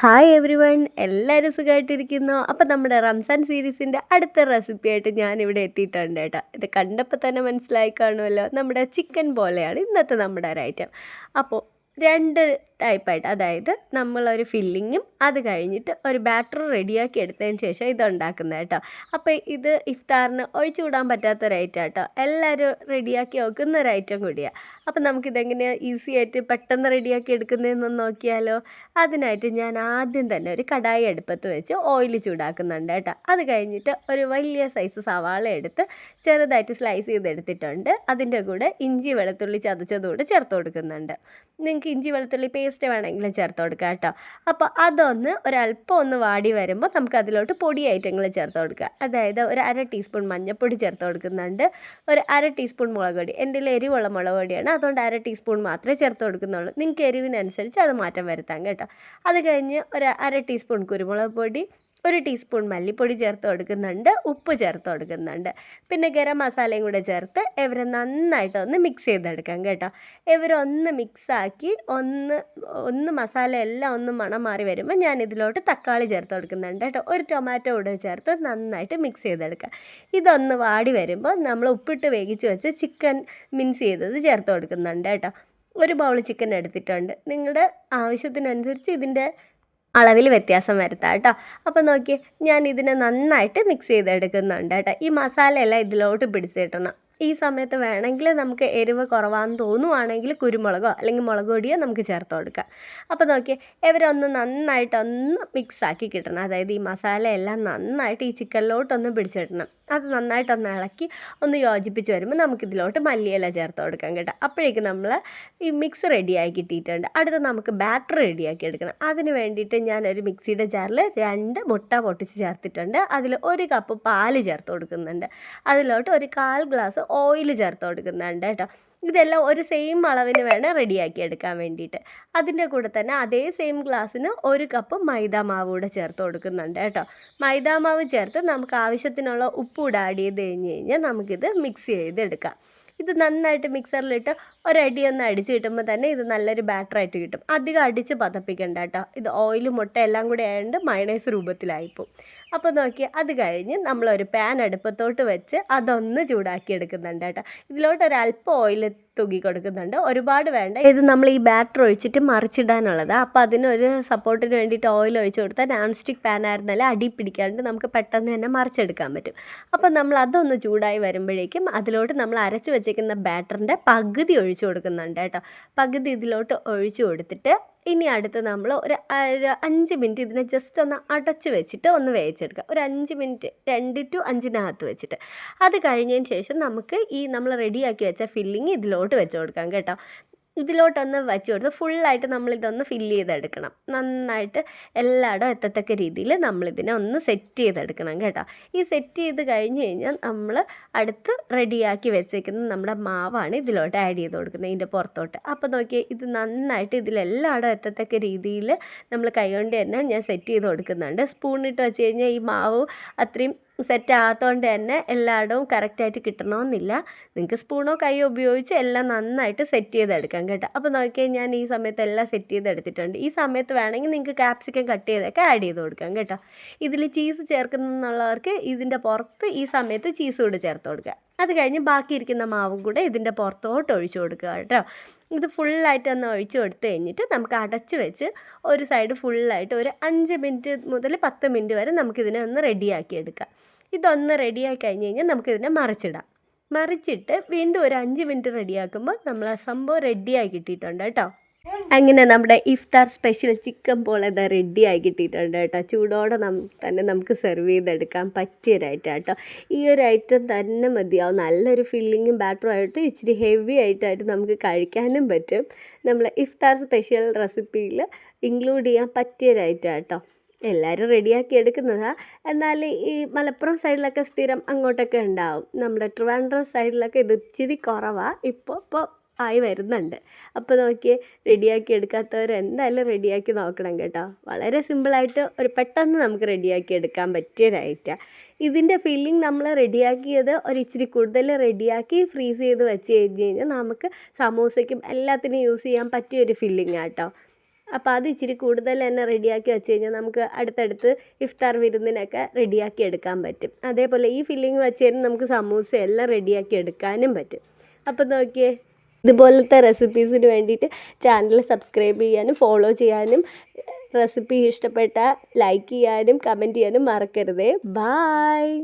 Hi every one, എല്ലാവരും സുഖമായിട്ടിരിക്കുന്നു. അപ്പം നമ്മുടെ റംസാൻ സീരീസിൻ്റെ അടുത്ത റെസിപ്പി ആയിട്ട് ഞാനിവിടെ എത്തിയിട്ടുണ്ട് കേട്ടോ. ഇത് കണ്ടപ്പോൾ തന്നെ മനസ്സിലായി കാണുമല്ലോ, നമ്മുടെ ചിക്കൻ പോലെയാണ് ഇന്നത്തെ നമ്മുടെ ഒരു ഐറ്റം. അപ്പോൾ രണ്ട് ടൈപ്പായിട്ട്, അതായത് നമ്മളൊരു ഫില്ലിങ്ങും അത് കഴിഞ്ഞിട്ട് ഒരു ബാറ്റർ റെഡിയാക്കി എടുത്തതിന് ശേഷം ഇതുണ്ടാക്കുന്നത് കേട്ടോ. അപ്പോൾ ഇത് ഇഫ്താറിന് ഒഴിച്ചുകൂടാൻ പറ്റാത്തൊരു ഐറ്റം കേട്ടോ. എല്ലാവരും റെഡിയാക്കി വെക്കുന്ന ഒരു ഐറ്റം കൂടിയാണ്. അപ്പം നമുക്കിതെങ്ങനെയാണ് ഈസി ആയിട്ട് പെട്ടെന്ന് റെഡിയാക്കി എടുക്കുന്നതെന്നൊന്ന് നോക്കിയാലോ. അതിനായിട്ട് ഞാൻ ആദ്യം തന്നെ ഒരു കടായി അടുപ്പത്ത് വെച്ച് ഓയിൽ ചൂടാക്കുന്നുണ്ട് കേട്ടോ. അത് കഴിഞ്ഞിട്ട് ഒരു വലിയ സൈസ് സവാള എടുത്ത് ചെറുതായിട്ട് സ്ലൈസ് ചെയ്തെടുത്തിട്ടുണ്ട്. അതിൻ്റെ കൂടെ ഇഞ്ചി വെളുത്തുള്ളി ചതച്ചതുകൂടെ ചേർത്ത് കൊടുക്കുന്നുണ്ട്. നിങ്ങൾക്ക് ഇഞ്ചി വെളുത്തുള്ളി പേസ്റ്റ് വേണമെങ്കിൽ ചേർത്ത് കൊടുക്കുക കേട്ടോ. അപ്പോൾ അതൊന്ന് ഒരല്പം ഒന്ന് വാടി വരുമ്പോൾ നമുക്ക് അതിലോട്ട് പൊടി ഐറ്റങ്ങൾ ചേർത്ത് കൊടുക്കുക. അതായത് ഒരു 1/2 ടീസ്പൂൺ മഞ്ഞൾപ്പൊടി ചേർത്ത് കൊടുക്കുന്നുണ്ട്, ഒരു 1/2 ടീസ്പൂൺ മുളക് പൊടി. എൻ്റെ എരിവുള്ള മുളക് പൊടിയാണ്, അതുകൊണ്ട് 1/2 ടീസ്പൂൺ മാത്രമേ ചേർത്ത് കൊടുക്കുന്നുള്ളൂ. നിങ്ങൾക്ക് എരിവിനനുസരിച്ച് അത് മാറ്റം വരുത്താം കേട്ടോ. അത് കഴിഞ്ഞ് ഒരു 1/2 ടീസ്പൂൺ കുരുമുളക് പൊടി, 1 ടീസ്പൂൺ മല്ലിപ്പൊടി ചേർത്ത് കൊടുക്കുന്നുണ്ട്, ഉപ്പ് ചേർത്ത് കൊടുക്കുന്നുണ്ട്, പിന്നെ ഗരം മസാലയും കൂടെ ചേർത്ത് ഇവരെ നന്നായിട്ടൊന്ന് മിക്സ് ചെയ്തെടുക്കാം കേട്ടോ. ഇവരൊന്ന് മിക്സാക്കി ഒന്ന് മസാല എല്ലാം ഒന്ന് മണം മാറി വരുമ്പോൾ ഞാൻ ഇതിലോട്ട് തക്കാളി ചേർത്ത് കൊടുക്കുന്നുണ്ട് കേട്ടോ. ഒരു ടൊമാറ്റോ കൂടെ ചേർത്ത് നന്നായിട്ട് മിക്സ് ചെയ്തെടുക്കുക. ഇതൊന്ന് വാടി വരുമ്പോൾ നമ്മൾ ഉപ്പിട്ട് വേവിച്ച് വെച്ച് ചിക്കൻ മിക്സ് ചെയ്തത് ചേർത്ത് കൊടുക്കുന്നുണ്ട് കേട്ടോ. ഒരു ബൗൾ ചിക്കൻ എടുത്തിട്ടുണ്ട്. നിങ്ങളുടെ ആവശ്യത്തിനനുസരിച്ച് ഇതിൻ്റെ അളവിൽ വ്യത്യാസം വരുത്താം കേട്ടോ. അപ്പോൾ നോക്കി, ഞാൻ ഇതിനെ നന്നായിട്ട് മിക്സ് ചെയ്തെടുക്കുന്നുണ്ട് കേട്ടോ. ഈ മസാലയെല്ലാം ഇതിലോട്ട് പിടിച്ച് കിട്ടണം. ഈ സമയത്ത് വേണമെങ്കിൽ നമുക്ക് എരിവ് കുറവാണെന്ന് തോന്നുവാണെങ്കിൽ കുരുമുളകോ അല്ലെങ്കിൽ മുളക് പൊടിയോ നമുക്ക് ചേർത്ത് കൊടുക്കാം. അപ്പോൾ നോക്കിയേ, ഇവരൊന്ന് നന്നായിട്ടൊന്ന് മിക്സാക്കി കിട്ടണം. അതായത് ഈ മസാലയെല്ലാം നന്നായിട്ട് ഈ ചിക്കനിലോട്ടൊന്ന് പിടിച്ചിടണം. അത് നന്നായിട്ടൊന്ന് ഇളക്കി ഒന്ന് യോജിപ്പിച്ച് വരുമ്പോൾ നമുക്കിതിലോട്ട് മല്ലിയില ചേർത്ത് കൊടുക്കാം കേട്ടോ. അപ്പോഴേക്കും നമ്മൾ ഈ മിക്സ് റെഡിയാക്കി കിട്ടിയിട്ടുണ്ട്. അടുത്ത് നമുക്ക് ബാറ്റർ റെഡിയാക്കി എടുക്കണം. അതിന് വേണ്ടിയിട്ട് ഞാനൊരു മിക്സിയുടെ ജാറിൽ 2 മുട്ട പൊട്ടിച്ച് ചേർത്തിട്ടുണ്ട്. അതിൽ 1 കപ്പ് പാല് ചേർത്ത് കൊടുക്കുന്നുണ്ട്. അതിലോട്ട് ഒരു 1/4 ഗ്ലാസ് ഓയിൽ ചേർത്ത് കൊടുക്കുന്നുണ്ട് കേട്ടോ. ഇതെല്ലാം ഒരു സെയിം അളവിന് വേണം റെഡിയാക്കി എടുക്കാൻ വേണ്ടിയിട്ട്. അതിൻ്റെ കൂടെ തന്നെ അതേ സെയിം ഗ്ലാസ്സിന് 1 കപ്പ് മൈദ മാവ് കൂടെ ചേർത്ത് കൊടുക്കുന്നുണ്ട് കേട്ടോ. മൈദ മാവ് ചേർത്ത് നമുക്ക് ആവശ്യത്തിനുള്ള ഉപ്പ് കൂടെ ആഡ് ചെയ്ത് കഴിഞ്ഞാൽ നമുക്കിത് മിക്സ് ചെയ്തെടുക്കാം. ഇത് നന്നായിട്ട് മിക്സറിലിട്ട് ഒരടിയൊന്ന് അടിച്ച് കിട്ടുമ്പോൾ തന്നെ ഇത് നല്ലൊരു ബാറ്ററായിട്ട് കിട്ടും. അധികം അടിച്ച് പതപ്പിക്കണ്ട കേട്ടോ. ഇത് ഓയിൽ മുട്ട എല്ലാം കൂടെ ആയതുകൊണ്ട് മയണൈസ് രൂപത്തിലായിപ്പോവും. അപ്പോൾ നോക്കി, അത് കഴിഞ്ഞ് നമ്മളൊരു പാൻ അടുപ്പത്തോട്ട് വെച്ച് അതൊന്ന് ചൂടാക്കി എടുക്കുന്നുണ്ട് കേട്ടോ. ഇതിലോട്ട് ഒരല്പം ഓയിൽ തൂക്കി കൊടുക്കുന്നുണ്ട്, ഒരുപാട് വേണ്ട. ഇത് നമ്മൾ ഈ ബാറ്റർ ഒഴിച്ചിട്ട് മറിച്ചിടാനുള്ളത്. അപ്പോൾ അതിനൊരു സപ്പോർട്ടിന് വേണ്ടിയിട്ട് ഓയിൽ ഒഴിച്ച് കൊടുത്താൽ നോൺ സ്റ്റിക്ക് പാൻ ആയിരുന്നാലും അടി പിടിക്കാണ്ട് നമുക്ക് പെട്ടെന്ന് തന്നെ മറിച്ചെടുക്കാൻ പറ്റും. അപ്പോൾ നമ്മൾ അതൊന്ന് ചൂടായി വരുമ്പോഴേക്കും അതിലോട്ട് നമ്മൾ അരച്ച് വെച്ചേക്കുന്ന ബാറ്ററിൻ്റെ പകുതി ഒഴിച്ച് കൊടുക്കുന്നുണ്ട് കേട്ടോ. പകുതി ഇതിലോട്ട് ഒഴിച്ച് കൊടുത്തിട്ട് ഇനി അടുത്ത് നമ്മൾ ഒരു 5 മിനിറ്റ് ഇതിനെ ജസ്റ്റ് ഒന്ന് അടച്ച് വെച്ചിട്ട് ഒന്ന് വേവിച്ചെടുക്കുക. ഒരു 5 മിനിറ്റ്, 2 to 5 വെച്ചിട്ട്. അത് കഴിഞ്ഞതിന് ശേഷം നമുക്ക് ഈ നമ്മൾ റെഡിയാക്കി വെച്ച ഫില്ലിങ് ഇതിലോട്ട് വെച്ച് കൊടുക്കാം കേട്ടോ. ഇതിലോട്ടൊന്ന് വെച്ച് കൊടുത്ത് ഫുള്ളായിട്ട് നമ്മളിതൊന്ന് ഫില്ല് ചെയ്തെടുക്കണം. നന്നായിട്ട് എല്ലായിടും എത്തത്തക്ക രീതിയിൽ നമ്മളിതിനെ ഒന്ന് സെറ്റ് ചെയ്തെടുക്കണം കേട്ടോ. ഈ സെറ്റ് ചെയ്ത് കഴിഞ്ഞ് കഴിഞ്ഞാൽ നമ്മൾ അടുത്ത് റെഡിയാക്കി വെച്ചേക്കുന്ന നമ്മുടെ മാവാണ് ഇതിലോട്ട് ആഡ് ചെയ്ത് കൊടുക്കുന്നത്, ഇതിൻ്റെ പുറത്തോട്ട്. അപ്പോൾ നോക്കിയാൽ ഇത് നന്നായിട്ട് ഇതിലെല്ലായിടും എത്തത്തക്ക രീതിയിൽ നമ്മൾ കൈകൊണ്ട് തന്നെ ഞാൻ സെറ്റ് ചെയ്ത് കൊടുക്കുന്നുണ്ട്. സ്പൂണിട്ട് വെച്ച് കഴിഞ്ഞാൽ ഈ മാവ് അത്രയും സെറ്റ് ആകാത്തതുകൊണ്ട് തന്നെ എല്ലായിടവും കറക്റ്റായിട്ട് കിട്ടണമെന്നില്ല. നിങ്ങൾക്ക് സ്പൂണോ കൈയോ ഉപയോഗിച്ച് എല്ലാം നന്നായിട്ട് സെറ്റ് ചെയ്തെടുക്കാം കേട്ടോ. അപ്പോൾ നോക്കിയാൽ ഞാൻ ഈ സമയത്ത് എല്ലാം സെറ്റ് ചെയ്തെടുത്തിട്ടുണ്ട്. ഈ സമയത്ത് വേണമെങ്കിൽ നിങ്ങൾക്ക് ക്യാപ്സിക്കം കട്ട് ചെയ്തൊക്കെ ആഡ് ചെയ്ത് കൊടുക്കാം കേട്ടോ. ഇതിൽ ചീസ് ചേർക്കുന്നുള്ളവർക്ക് ഇതിൻ്റെ പുറത്ത് ഈ സമയത്ത് ചീസ് കൂടെ ചേർത്ത് കൊടുക്കുക. അത് കഴിഞ്ഞ് ബാക്കിയിരിക്കുന്ന മാവും കൂടെ ഇതിൻ്റെ പുറത്തോട്ട് ഒഴിച്ചു കൊടുക്കുക കേട്ടോ. ഇത് ഫുള്ളായിട്ട് ഒന്ന് ഒഴിച്ചു കൊടുത്ത് കഴിഞ്ഞിട്ട് നമുക്ക് അടച്ച് വെച്ച് ഒരു സൈഡ് ഫുള്ളായിട്ട് ഒരു 5 മിനിറ്റ് മുതൽ 10 മിനിറ്റ് വരെ നമുക്കിതിനെ ഒന്ന് റെഡിയാക്കി എടുക്കാം. ഇതൊന്ന് റെഡിയാക്കി കഴിഞ്ഞ് കഴിഞ്ഞാൽ നമുക്കിതിനെ മറിച്ചിടാം. മറിച്ചിട്ട് വീണ്ടും ഒരു 5 മിനിറ്റ് റെഡിയാക്കുമ്പോൾ നമ്മൾ ആ സംഭവം റെഡിയാക്കി കിട്ടിയിട്ടുണ്ട് കേട്ടോ. അങ്ങനെ നമ്മുടെ ഇഫ്താർ സ്പെഷ്യൽ ചിക്കൻ പോലെ ഇത് റെഡിയായി കിട്ടിയിട്ടുണ്ട് കേട്ടോ. ചൂടോടെ തന്നെ നമുക്ക് സെർവ് ചെയ്തെടുക്കാൻ പറ്റിയൊരു ഐറ്റം കേട്ടോ. ഈ ഒരു ഐറ്റം തന്നെ മതിയാവും. നല്ലൊരു ഫില്ലിങ്ങും ബാറ്ററുമായിട്ട് ഇച്ചിരി ഹെവി ആയിട്ടായിട്ട് നമുക്ക് കഴിക്കാനും പറ്റും. നമ്മൾ ഇഫ്താർ സ്പെഷ്യൽ റെസിപ്പിയിൽ ഇൻക്ലൂഡ് ചെയ്യാൻ പറ്റിയൊരു ഐറ്റം കേട്ടോ. എല്ലാവരും റെഡിയാക്കി എടുക്കുന്നതാണ്. എന്നാൽ ഈ മലപ്പുറം സൈഡിലൊക്കെ സ്ഥിരം അങ്ങോട്ടൊക്കെ ഉണ്ടാവും. നമ്മുടെ ട്രിവാൻഡ്രം സൈഡിലൊക്കെ ഇത് ഇച്ചിരി കുറവാണ്. ഇപ്പോൾ ആയി വരുന്നുണ്ട്. അപ്പോൾ നോക്കിയേ, റെഡിയാക്കി എടുക്കാത്തവർ എന്തായാലും റെഡിയാക്കി നോക്കണം കേട്ടോ. വളരെ സിമ്പിളായിട്ട് ഒരു പെട്ടെന്ന് നമുക്ക് റെഡിയാക്കി എടുക്കാൻ പറ്റിയൊരു ഐറ്റം. ഇതിൻ്റെ ഫില്ലിങ് നമ്മൾ റെഡിയാക്കിയത് ഒരു ഇച്ചിരി കൂടുതൽ റെഡിയാക്കി ഫ്രീസ് ചെയ്ത് വെച്ച് കഴിഞ്ഞ് കഴിഞ്ഞാൽ നമുക്ക് സമൂസയ്ക്കും എല്ലാത്തിനും യൂസ് ചെയ്യാൻ പറ്റിയൊരു ഫില്ലിംഗ് കേട്ടോ. അപ്പോൾ അത് ഇച്ചിരി കൂടുതൽ തന്നെ റെഡിയാക്കി വെച്ച് കഴിഞ്ഞാൽ നമുക്ക് അടുത്തടുത്ത് ഇഫ്താർ വിരുന്നിനൊക്കെ റെഡിയാക്കി എടുക്കാൻ പറ്റും. അതേപോലെ ഈ ഫില്ലിങ് വെച്ച് കഴിഞ്ഞാൽ നമുക്ക് സമൂസ എല്ലാം റെഡിയാക്കി എടുക്കാനും പറ്റും. അപ്പോൾ നോക്കിയേ, ഇതുപോലത്തെ റെസിപ്പീസിന് വേണ്ടിയിട്ട് ചാനൽ സബ്സ്ക്രൈബ് ചെയ്യാനും ഫോളോ ചെയ്യാനും റെസിപ്പി ഇഷ്ടപ്പെട്ടാൽ ലൈക്ക് ചെയ്യാനും കമൻറ്റ് ചെയ്യാനും മറക്കരുതേ. ബായ്.